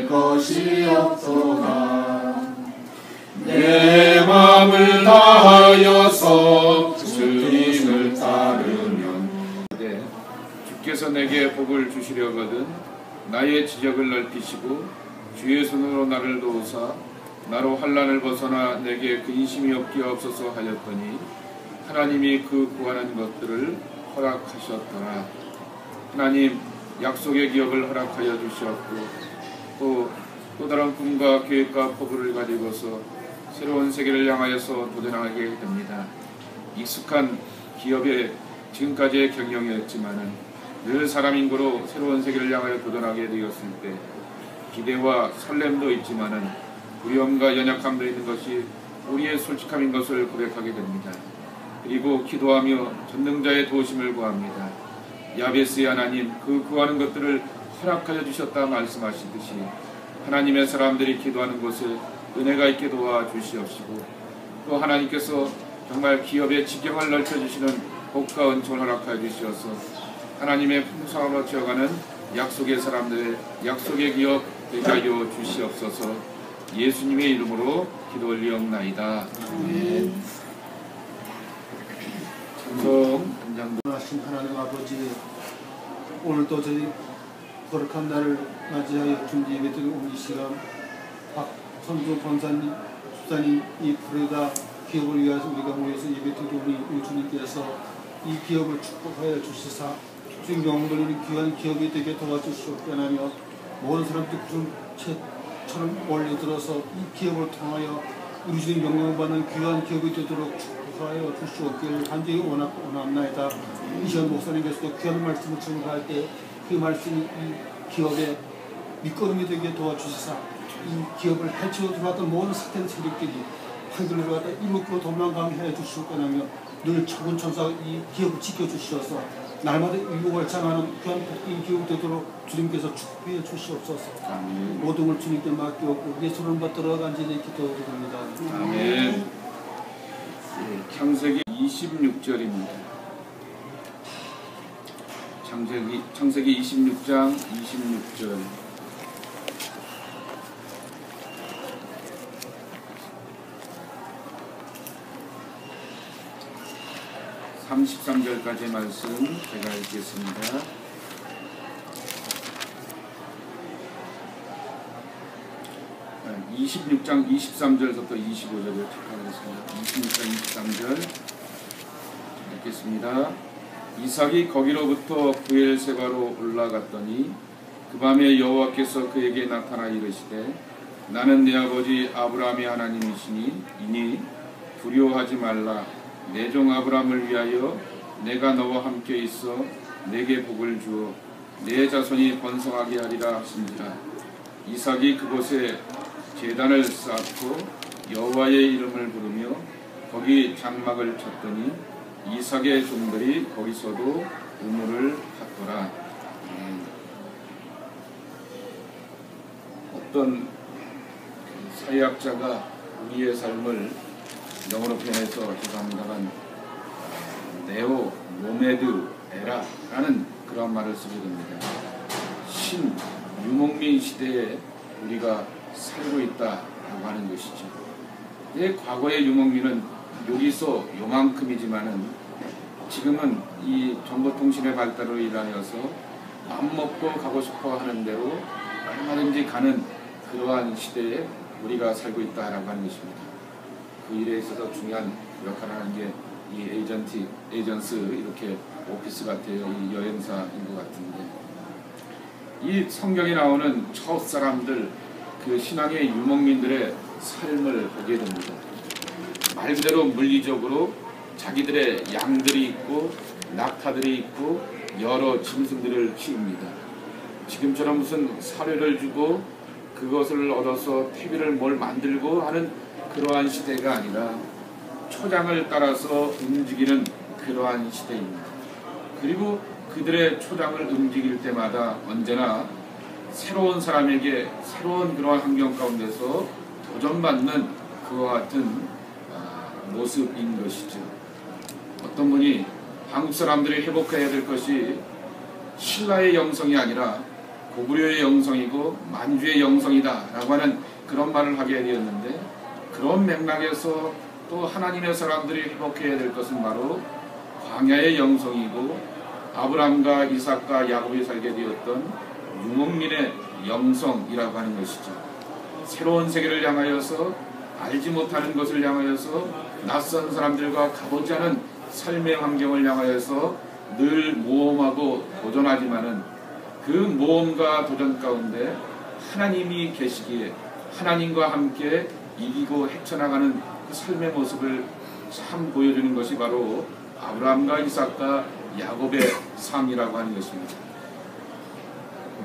것이 없도다. 내 마음을 다하여서 주님을 따르면 주께서 내게 복을 주시려거든 나의 지적을 넓히시고 주의 손으로 나를 도우사 나로 환난을 벗어나 내게 근심이 없게 없어서 하였더니 하나님이 그 구하는 것들을 허락하셨더라. 하나님 약속의 기업을 허락하여 주셨고 또 다른 꿈과 계획과 포부를 가지고서 새로운 세계를 향하여서 도전하게 됩니다. 익숙한 기업의 지금까지의 경영이었지만은 늘 사람 인고로 새로운 세계를 향하여 도전하게 되었을 때 기대와 설렘도 있지만은 두려움과 연약함도 있는 것이 우리의 솔직함인 것을 고백하게 됩니다. 그리고 기도하며 전능자의 도우심을 구합니다. 야베스의 하나님 그 구하는 것들을 허락하여 주셨다 말씀하시듯이 하나님의 사람들이 기도하는 곳에 은혜가 있게 도와주시옵시고 또 하나님께서 정말 기업의 지경을 넓혀주시는 복과 은총을 허락하여 주시어서 하나님의 풍성함으로 지어가는 약속의 사람들의 약속의 기업 되게 하여 주시옵소서. 예수님의 이름으로 기도 올리옵나이다. 아멘. 찬송 단장도 하신 하나님 아버지, 오늘도 저희 거룩한 날을 맞이하여 준비 예배드리고 온 이 시간 박선조 권사님, 집사님 이 부르다 기업을 위해서 우리가 모여서 예배드리고 우리 주님께서 이 기업을 축복하여 주시사 주님 영광 돌리는 귀한 기업이 되게 도와주시옵소서. 모든 사람들이 구름처럼 몰려들어서 이 기업을 통하여 우리 주님 영광을 받는 귀한 기업이 되도록 축복하여 주시옵기를 간절히 원합나이다. 이시간 목사님께서도 귀한 말씀을 전할 때 그 말씀이 이 기업의 밑거름이 되게 도와주시사 이 기업을 해치고 들어왔던 모든 사탄 세력들이 하늘을 들어갔다 이목구로 도망가게 해 주시옵고나며 늘 천군 천사 이 기업을 지켜주시어서 날마다 유혹을 장하는 귀한 복된 기업이 되도록 주님께서 축복해 주시옵소서. 모든 걸 주님께 맡기옵고 우리의 손을 받들어 간절히 기도드립니다. 아멘. 창세기 26절입니다. 창세기 26장 26절. (33절까지의) 말씀 제가 읽겠습니다. (26장) 23절부터 25절을 체크하겠습니다. 26장 23절 읽겠습니다. 이삭이 거기로부터 브엘세바로 올라갔더니 그 밤에 여호와께서 그에게 나타나 이르시되 나는 네 아버지 아브라함의 하나님이시니 이니 두려워하지 말라. 내 종 아브라함을 위하여 내가 너와 함께 있어 내게 복을 주어 내 자손이 번성하게 하리라 하신지라. 이삭이 그곳에 제단을 쌓고 여호와의 이름을 부르며 거기 장막을 쳤더니 이삭의 종들이 거기서도 우물을 팠더라. 어떤 사회학자가 우리의 삶을 영어로 표현해서 죄송합니다만 네오 노매드 에라라는 그런 말을 쓰게 됩니다. 신유목민 시대에 우리가 살고 있다라고 하는 것이죠. 과거의 유목민은 여기서 요만큼이지만은 지금은 이 정보통신의 발달로 인하여서 밥 먹고 가고 싶어 하는 대로 얼마든지 가는 그러한 시대에 우리가 살고 있다라고 하는 것입니다. 그 일에 있어서 중요한 역할을 하는 게 이 에이전스 이렇게 오피스 같아요. 이 여행사인 것 같은데 이 성경에 나오는 첫 사람들 그 신앙의 유목민들의 삶을 보게 됩니다. 말 그대로 물리적으로 자기들의 양들이 있고 낙타들이 있고 여러 짐승들을 키웁니다. 지금처럼 무슨 사료를 주고 그것을 얻어서 퇴비를 뭘 만들고 하는 그러한 시대가 아니라 초장을 따라서 움직이는 그러한 시대입니다. 그리고 그들의 초장을 움직일 때마다 언제나 새로운 사람에게 새로운 그러한 환경 가운데서 도전받는 그와 같은 모습인 것이죠. 어떤 분이 한국 사람들이 회복해야 될 것이 신라의 영성이 아니라 고구려의 영성이고 만주의 영성이다 라고 하는 그런 말을 하게 되었는데, 그런 맥락에서 또 하나님의 사람들이 회복해야 될 것은 바로 광야의 영성이고 아브라함과 이삭과 야곱이 살게 되었던 유목민의 영성이라고 하는 것이죠. 새로운 세계를 향하여서, 알지 못하는 것을 향하여서, 낯선 사람들과 가보지 않은 삶의 환경을 향하여서 늘 모험하고 도전하지만은 그 모험과 도전 가운데 하나님이 계시기에 하나님과 함께 이기고 헤쳐나가는 그 삶의 모습을 참 보여주는 것이 바로 아브라함과 이삭과 야곱의 삶이라고 하는 것입니다.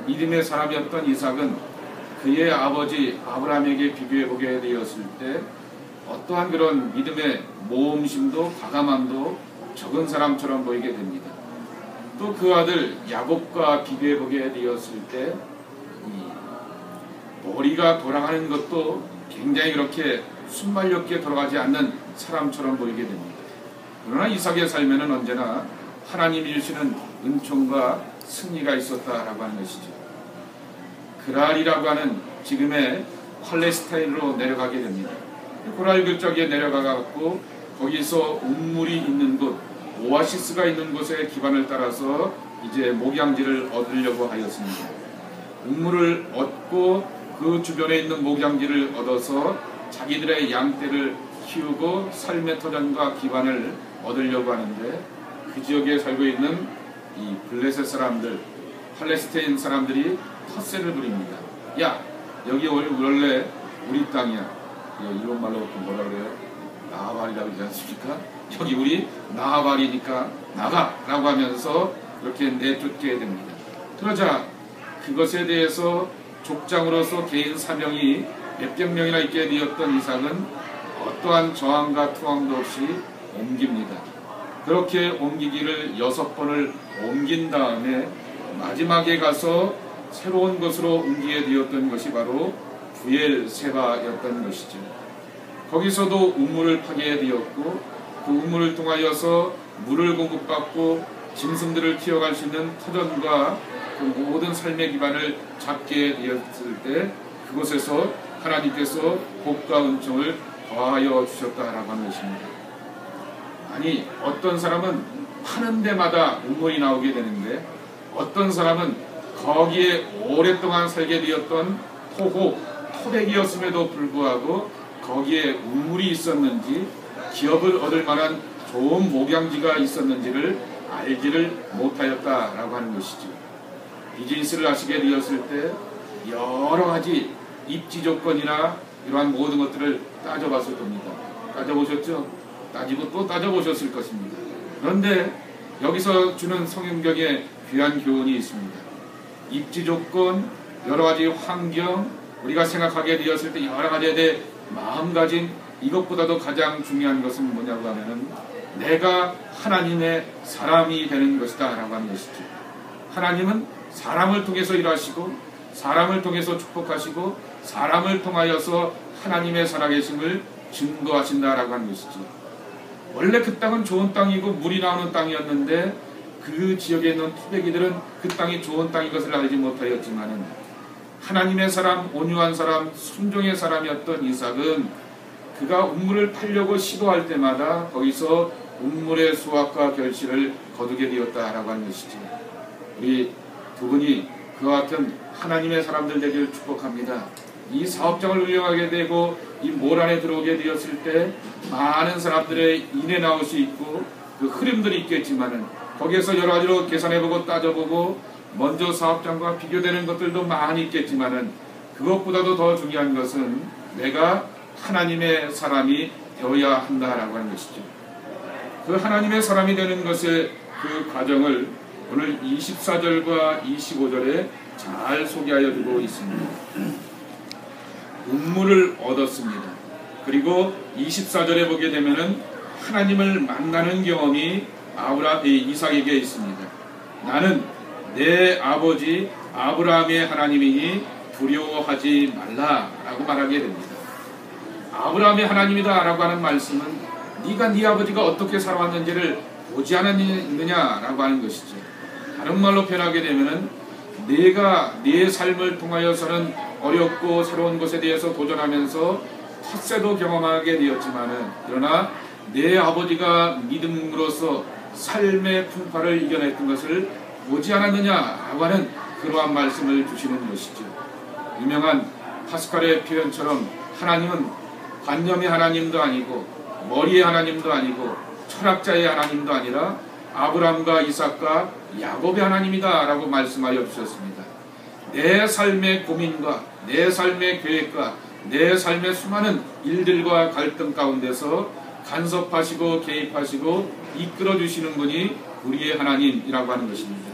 믿음의 사람이었던 이삭은 그의 아버지 아브라함에게 비교해보게 되었을 때 어떠한 그런 믿음의 모험심도 과감함도 적은 사람처럼 보이게 됩니다. 또 그 아들 야곱과 비교해보게 되었을 때 머리가 돌아가는 것도 굉장히 그렇게 순발력 있게 돌아가지 않는 사람처럼 보이게 됩니다. 그러나 이삭의 삶에는 언제나 하나님이 주시는 은총과 승리가 있었다라고 하는 것이죠. 그랄이라고 하는 지금의 팔레스타인으로 내려가게 됩니다. 고랄 근처에 내려가고 거기서 운물이 있는 곳, 오아시스가 있는 곳의 기반을 따라서 이제 목양지를 얻으려고 하였습니다. 운물을 얻고 그 주변에 있는 목양지를 얻어서 자기들의 양떼를 키우고 삶의 터전과 기반을 얻으려고 하는데, 그 지역에 살고 있는 이 블레셋 사람들, 팔레스타인 사람들이 텃세를 부립니다. 야, 여기 원래 우리 땅이야. 일본 말로 뭐라 그래요? 나하발이라고 하지 않습니까? 여기 우리 나하발이니까 나가라고 하면서 그렇게 내쫓게 됩니다. 그러자 그것에 대해서 족장으로서 개인 사명이 몇백 명이나 있게 되었던 이삭은 어떠한 저항과 투항도 없이 옮깁니다. 그렇게 옮기기를 6번을 옮긴 다음에 마지막에 가서 새로운 곳으로 옮기게 되었던 것이 바로 부엘세바였던 것이죠. 거기서도 우물을 파게 되었고 그 우물을 통하여서 물을 공급받고 짐승들을 키워갈 수 있는 터전과 그 모든 삶의 기반을 잡게 되었을 때 그곳에서 하나님께서 복과 은총을 더하여 주셨다라고 하는 것입니다. 아니, 어떤 사람은 파는 데마다 우물이 나오게 되는데 어떤 사람은 거기에 오랫동안 살게 되었던 토백이었음에도 불구하고 거기에 우물이 있었는지 기업을 얻을 만한 좋은 목양지가 있었는지를 알지를 못하였다라고 하는 것이죠. 비즈니스를 하시게 되었을 때 여러 가지 입지 조건이나 이러한 모든 것들을 따져봤을 겁니다. 따져보셨죠? 따지고 또 따져보셨을 것입니다. 그런데 여기서 주는 성경의 귀한 교훈이 있습니다. 입지 조건, 여러 가지 환경, 우리가 생각하게 되었을 때 여러 가지에 대해 마음가짐, 이것보다도 가장 중요한 것은 뭐냐고 하면은 내가 하나님의 사람이 되는 것이다 라고 하는 것이죠. 하나님은 사람을 통해서 일하시고 사람을 통해서 축복하시고 사람을 통하여서 하나님의 살아계심을 증거하신다라고 하는 것이죠. 원래 그 땅은 좋은 땅이고 물이 나오는 땅이었는데 그 지역에 있는 토백이들은 그 땅이 좋은 땅인 것을 알지 못하였지만은 하나님의 사람, 온유한 사람, 순종의 사람이었던 이삭은 그가 운물을 팔려고 시도할 때마다 거기서 운물의 수확과 결실을 거두게 되었다라고 하는 것이죠. 우리 두 분이 그와 같은 하나님의 사람들 되기를 축복합니다. 이 사업장을 운영하게 되고 이 몰 안에 들어오게 되었을 때 많은 사람들의 인해 나올 수 있고 그 흐름들이 있겠지만은 거기에서 여러 가지로 계산해보고 따져보고 먼저 사업장과 비교되는 것들도 많이 있겠지만은 그것보다도 더 중요한 것은 내가 하나님의 사람이 되어야 한다라고 하는 것이죠. 그 하나님의 사람이 되는 것의 그 과정을 오늘 24절과 25절에 잘 소개하여 주고 있습니다. 운물을 얻었습니다. 그리고 24절에 보게 되면은 하나님을 만나는 경험이 이삭에게 있습니다. 나는 내 아버지 아브라함의 하나님이니 두려워하지 말라라고 말하게 됩니다. 아브라함의 하나님이다 라고 하는 말씀은 네가 네 아버지가 어떻게 살아왔는지를 보지 않았느냐라고 하는 것이죠. 다른 말로 표현하게 되면은 내가 내 삶을 통하여서는 어렵고 새로운 것에 대해서 도전하면서 텃세도 경험하게 되었지만은, 그러나 내 아버지가 믿음으로써 삶의 풍파를 이겨냈던 것을 보지 않았느냐라고 하는 그러한 말씀을 주시는 것이죠. 유명한 파스칼의 표현처럼 하나님은 관념의 하나님도 아니고 머리의 하나님도 아니고 철학자의 하나님도 아니라 아브라함과 이삭과 야곱의 하나님이다 라고 말씀하여 주셨습니다. 내 삶의 고민과 내 삶의 계획과 내 삶의 수많은 일들과 갈등 가운데서 간섭하시고 개입하시고 이끌어 주시는 분이 우리의 하나님이라고 하는 것입니다.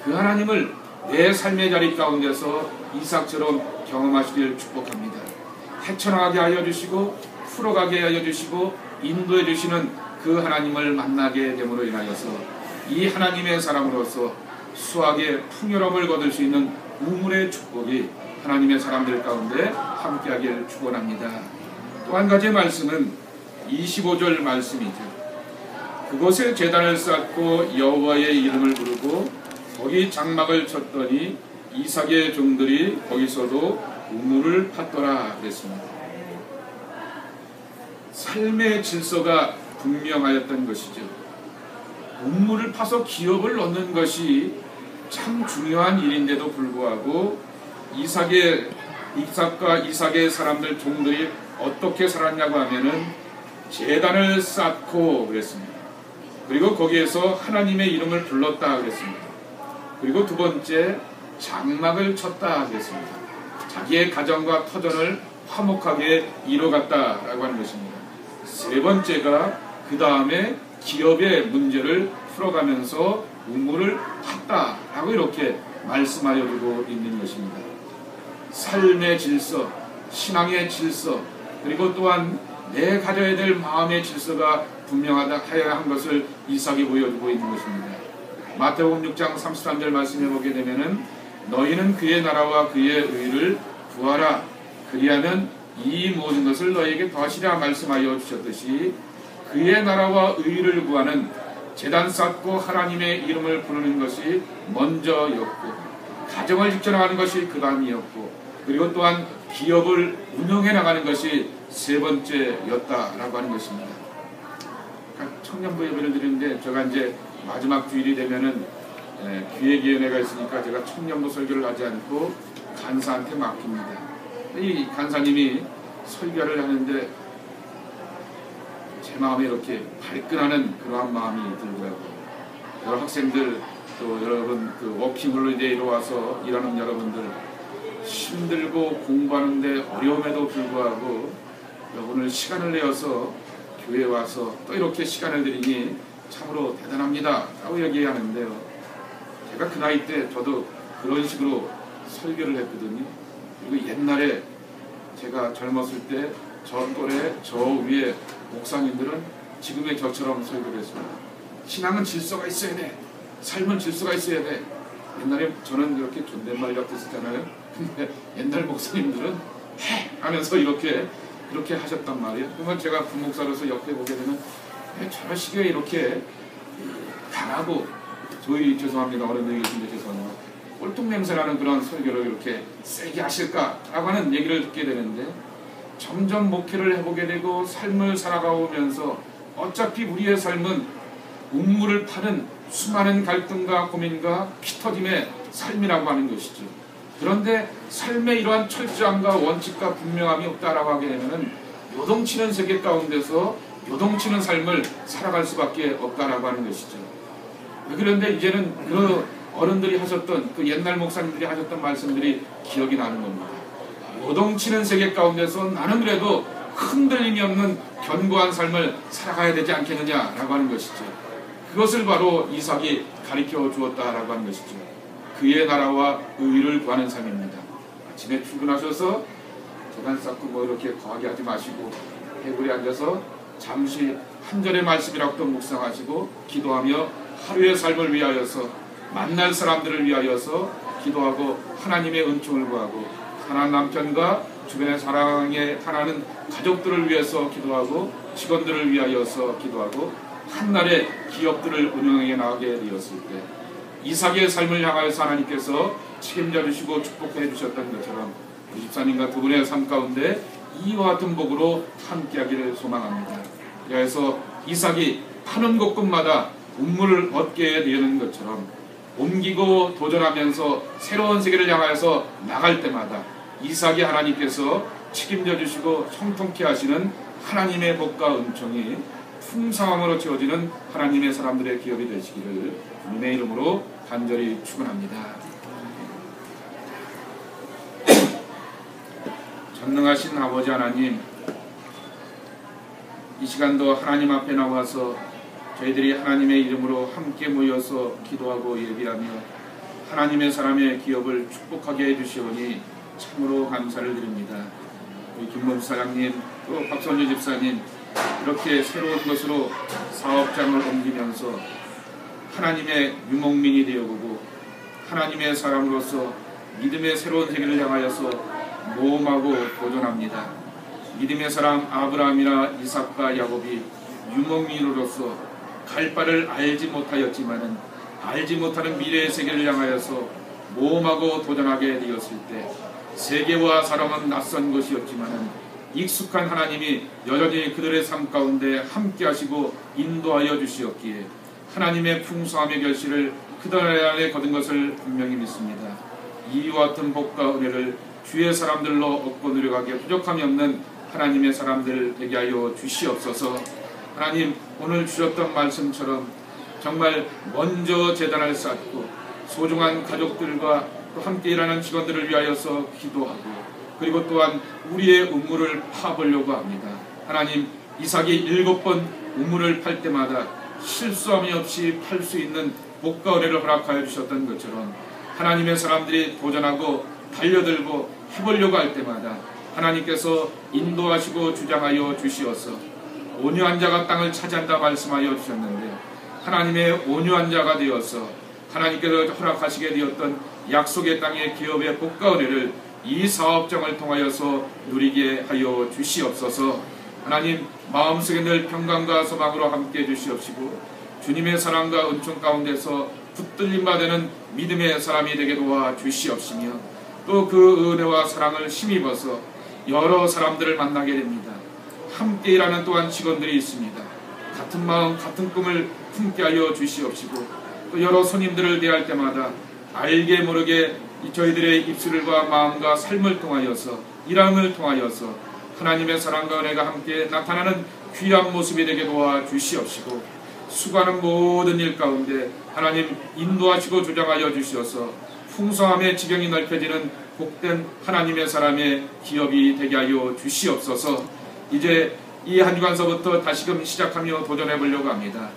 그 하나님을 내 삶의 자리 가운데서 이삭처럼 경험하시길 축복합니다. 헤쳐나가게 하여 주시고 풀어가게 하여 주시고 인도해 주시는 그 하나님을 만나게 됨으로 인하여서 이 하나님의 사람으로서 수학의 풍요로움을 거둘 수 있는 우물의 축복이 하나님의 사람들 가운데 함께하기를 축원합니다. 또 한 가지 말씀은 25절 말씀이죠. 그곳에 제단을 쌓고 여호와의 이름을 부르고 거기 장막을 쳤더니 이삭의 종들이 거기서도 우물을 팠더라 그랬습니다. 삶의 질서가 분명하였던 것이죠. 우물을 파서 기업을 얻는 것이 참 중요한 일인데도 불구하고 이삭과 이삭의 사람들 종들이 어떻게 살았냐고 하면은 제단을 쌓고 그랬습니다. 그리고 거기에서 하나님의 이름을 불렀다 그랬습니다. 그리고 두 번째 장막을 쳤다 그랬습니다. 자기의 가정과 터전을 화목하게 이뤄갔다라고 하는 것입니다. 세 번째가 그 다음에 기업의 문제를 풀어가면서 우물을 팠다라고 이렇게 말씀하여 주고 있는 것입니다. 삶의 질서, 신앙의 질서, 그리고 또한 내 가져야 될 마음의 질서가 분명하다 하여야 한 것을 이삭이 보여주고 있는 것입니다. 마태복음 6장 33절 말씀해 보게 되면은 너희는 그의 나라와 그의 의를 구하라. 그리하면 이 모든 것을 너희에게 더하시라 말씀하여 주셨듯이 그의 나라와 의를 구하는 제단 쌓고 하나님의 이름을 부르는 것이 먼저였고 가정을 지켜나가는 것이 그 다음이었고 그리고 또한 기업을 운영해 나가는 것이 세 번째였다라고 하는 것입니다. 청년부 예배를 드리는데 제가 이제 마지막 주일이 되면은 기획위원회가 있으니까 제가 청년부 설교를 하지 않고 간사한테 맡깁니다. 이 간사님이 설교를 하는데 제 마음에 이렇게 발끈하는 그러한 마음이 들더라고요. 여러 학생들 또 여러분 그 워킹홀리데이로 와서 일하는 여러분들 힘들고 공부하는데 어려움에도 불구하고 오늘 시간을 내어서 교회에 와서 또 이렇게 시간을 드리니 참으로 대단합니다 라고 얘기하는데요. 제가 그 나이 때 저도 그런 식으로 설교를 했거든요. 그리고 옛날에 제가 젊었을 때 저 또래 저 위에 목사님들은 지금의 저처럼 설교를 했습니다. 신앙은 질서가 있어야 돼. 삶은 질서가 있어야 돼. 옛날에 저는 이렇게 존댓말 같았잖아요. 근데 옛날 목사님들은 해! 하면서 이렇게 하셨단 말이에요. 그러면 제가 부목사로서 옆에 보게 되면 저런 식의 이렇게 강하고 저희 죄송합니다. 어른들이 계신데 죄송합니다. 꼴통 냄새나는 그런 설교를 이렇게 세게 하실까라고 하는 얘기를 듣게 되는데 점점 목회를 해보게 되고 삶을 살아가면서 어차피 우리의 삶은 우물을 파는 수많은 갈등과 고민과 피터짐의 삶이라고 하는 것이죠. 그런데 삶의 이러한 철저함과 원칙과 분명함이 없다라고 하게 되면은 요동치는 세계 가운데서 요동치는 삶을 살아갈 수밖에 없다라고 하는 것이죠. 그런데 이제는 그 어른들이 하셨던 그 옛날 목사님들이 하셨던 말씀들이 기억이 나는 겁니다. 요동치는 세계 가운데서 나는 그래도 흔들림이 없는 견고한 삶을 살아가야 되지 않겠느냐라고 하는 것이죠. 그것을 바로 이삭이 가르쳐 주었다라고 하는 것이죠. 그의 나라와 의를 구하는 삶입니다. 아침에 출근하셔서 제단 쌓고 뭐 이렇게 거하게 하지 마시고 테이블에 앉아서 잠시 한 절의 말씀이라고 또 묵상하시고 기도하며 하루의 삶을 위하여서 만날 사람들을 위하여서 기도하고 하나님의 은총을 구하고 사랑하는 남편과 주변의 사랑에 하나는 가족들을 위해서 기도하고 직원들을 위하여서 기도하고 한날에 기업들을 운영해 나가게 되었을 때 이삭의 삶을 향하여서 하나님께서 책임져 주시고 축복해 주셨던 것처럼 우리 집사님과 두 분의 삶 가운데 이와 같은 복으로 함께하기를 소망합니다. 그래서 이삭이 파는 곳곳마다 우물을 얻게 되는 것처럼 옮기고 도전하면서 새로운 세계를 향하여서 나갈 때마다 이삭이 하나님께서 책임져 주시고 형통케 하시는 하나님의 복과 은총이 풍성함으로 채워지는 하나님의 사람들의 기업이 되시기를 주님의 이름으로 간절히 축원합니다. 전능하신 아버지 하나님, 이 시간도 하나님 앞에 나와서 저희들이 하나님의 이름으로 함께 모여서 기도하고 예비하며 하나님의 사람의 기업을 축복하게 해주시오니 참으로 감사를 드립니다. 우리 김범수 사장님, 또 박선주 집사님, 이렇게 새로운 것으로 사업장을 옮기면서 하나님의 유목민이 되어보고 하나님의 사람으로서 믿음의 새로운 세계를 향하여서 모험하고 도전합니다. 믿음의 사람 아브라함이나 이삭과 야곱이 유목민으로서 갈 바를 알지 못하였지만은 알지 못하는 미래의 세계를 향하여서 모험하고 도전하게 되었을 때 세계와 사람은 낯선 것이었지만은 익숙한 하나님이 여전히 그들의 삶 가운데 함께 하시고 인도하여 주시었기에 하나님의 풍성함의 결실을 그들 안에 거둔 것을 분명히 믿습니다. 이와 같은 복과 은혜를 주의 사람들로 얻고 누려가기에 부족함이 없는 하나님의 사람들 되게 하여 주시옵소서. 하나님, 오늘 주셨던 말씀처럼 정말 먼저 제단을 쌓고 소중한 가족들과 또 함께 일하는 직원들을 위하여서 기도하고 그리고 또한 우리의 우물을 파보려고 합니다. 하나님, 이삭이 7번 우물을 팔 때마다 실수함이 없이 팔 수 있는 복과 은혜를 허락하여 주셨던 것처럼 하나님의 사람들이 도전하고 달려들고 해보려고 할 때마다 하나님께서 인도하시고 주장하여 주시어서 온유한 자가 땅을 차지한다 말씀하여 주셨는데 하나님의 온유한 자가 되어서 하나님께서 허락하시게 되었던 약속의 땅의 기업의 복과 은혜를 이 사업장을 통하여서 누리게 하여 주시옵소서. 하나님, 마음속에 늘 평강과 소망으로 함께 해주시옵시고 주님의 사랑과 은총 가운데서 붙들림 받는 믿음의 사람이 되게 도와주시옵시며 또 그 은혜와 사랑을 힘입어서 여러 사람들을 만나게 됩니다. 함께 일하는 또한 직원들이 있습니다. 같은 마음 같은 꿈을 품게 하여 주시옵시고 또 여러 손님들을 대할 때마다 알게 모르게 저희들의 입술과 마음과 삶을 통하여서 일함을 통하여서 하나님의 사랑과 은혜가 함께 나타나는 귀한 모습이 되게 도와주시옵시고 수고하는 모든 일 가운데 하나님 인도하시고 조장하여 주시어서 풍성함의 지경이 넓혀지는 복된 하나님의 사람의 기업이 되게 하여 주시옵소서. 이제 이 한 주간서부터 다시금 시작하며 도전해 보려고 합니다.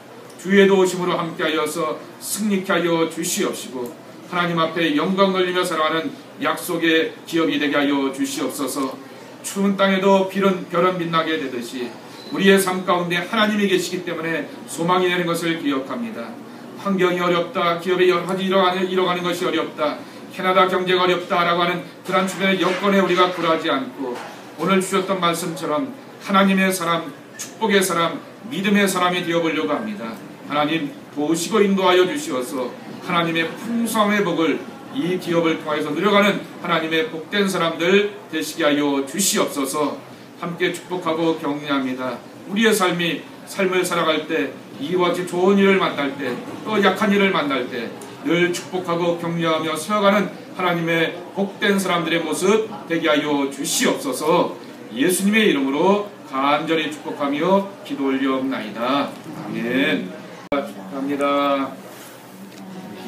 주의 도우심으로 함께하여서 승리케 하여 주시옵시고 하나님 앞에 영광 돌리며 살아가는 약속의 기업이 되게 하여 주시옵소서. 추운 땅에도 별은 빛나게 되듯이 우리의 삶 가운데 하나님이 계시기 때문에 소망이 되는 것을 기억합니다. 환경이 어렵다, 기업이 여러 가지 잃어가는 것이 어렵다, 캐나다 경제가 어렵다라고 하는 그런 주변의 여건에 우리가 굴하지 않고 오늘 주셨던 말씀처럼 하나님의 사람, 축복의 사람, 믿음의 사람이 되어보려고 합니다. 하나님 도우시고 인도하여 주시어서 하나님의 풍성의 복을 이 기업을 통해서 누려가는 하나님의 복된 사람들 되시게 하여 주시옵소서. 함께 축복하고 격려합니다. 우리의 삶을 살아갈 때 이와 같이 좋은 일을 만날 때 또 약한 일을 만날 때 늘 축복하고 격려하며 세워가는 하나님의 복된 사람들의 모습 되게 하여 주시옵소서. 예수님의 이름으로 간절히 축복하며 기도 올려옵나이다. 아멘. 축복합니다.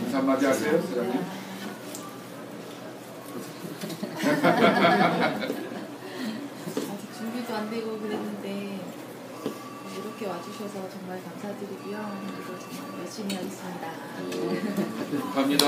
인사 한마디 하세요, 사장님. 아직 준비도 안 되고 그랬는데 이렇게 와주셔서 정말 감사드리고요. 그리고 정말 열심히 하겠습니다. 감사합니다.